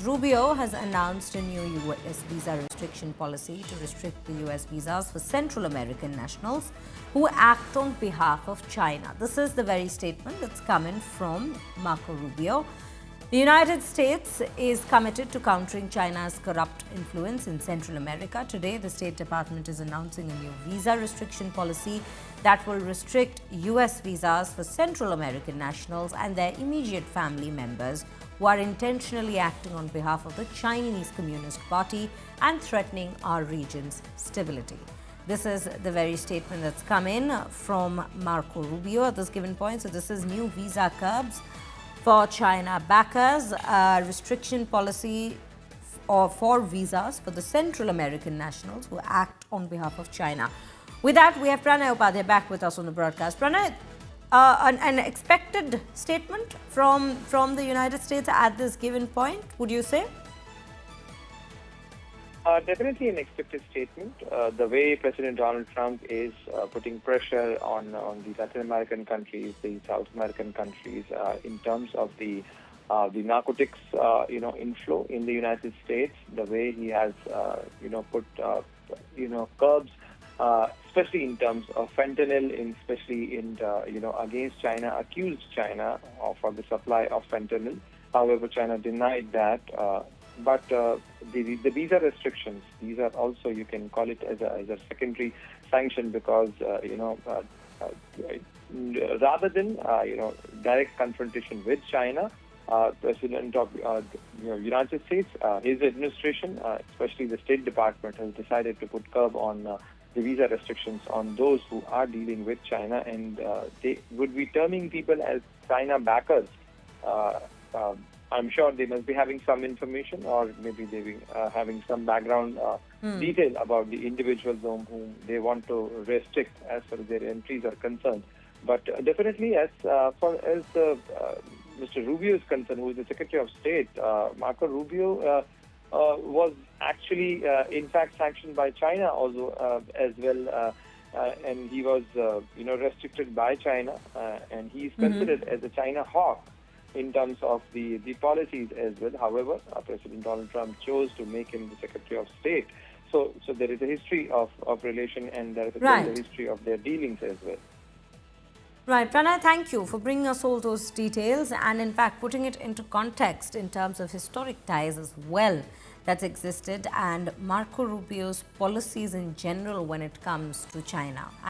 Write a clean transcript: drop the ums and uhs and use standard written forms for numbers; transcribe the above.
Rubio has announced a new U.S. visa restriction policy to restrict the U.S. visas for Central American nationals who act on behalf of China. This is the very statement that's coming from Marco Rubio. The United States is committed to countering China's corrupt influence in Central America. Today, the State Department is announcing a new visa restriction policy that will restrict U.S. visas for Central American nationals and their immediate family members who are intentionally acting on behalf of the Chinese Communist Party and threatening our region's stability. This is the very statement that's come in from Marco Rubio at this given point. So this is new visa curbs for China backers, restriction policy for visas for the Central American nationals who act on behalf of China. With that, we have Pranay Upadhyay back with us on the broadcast. Pranay, an expected statement from the United States at this given point, would you say? Definitely an expected statement. The way President Donald Trump is putting pressure on the Latin American countries, the South American countries, in terms of the narcotics, inflow in the United States. The way he has, put, curbs, especially in terms of fentanyl, especially in against China, accused China for the supply of fentanyl. However, China denied that. But the visa restrictions, these are also, you can call it as a secondary sanction because, rather than, direct confrontation with China, President of United States, his administration, especially the State Department, has decided to put curb on the visa restrictions on those who are dealing with China, and they would be terming people as China backers. I'm sure they must be having some information, or maybe they be having some background detail about the individuals whom they want to restrict as far as their entries are concerned. But definitely, as far as Mr. Rubio is concerned, who is the Secretary of State, Marco Rubio was actually, in fact, sanctioned by China also as well, and he was, restricted by China, and he is considered as a China hawk in terms of the policies as well. However, President Donald Trump chose to make him the Secretary of State. So there is a history of relation, and there is a history of their dealings as well. Right. Pranay, thank you for bringing us all those details and, in fact, putting it into context in terms of historic ties as well that's existed and Marco Rubio's policies in general when it comes to China.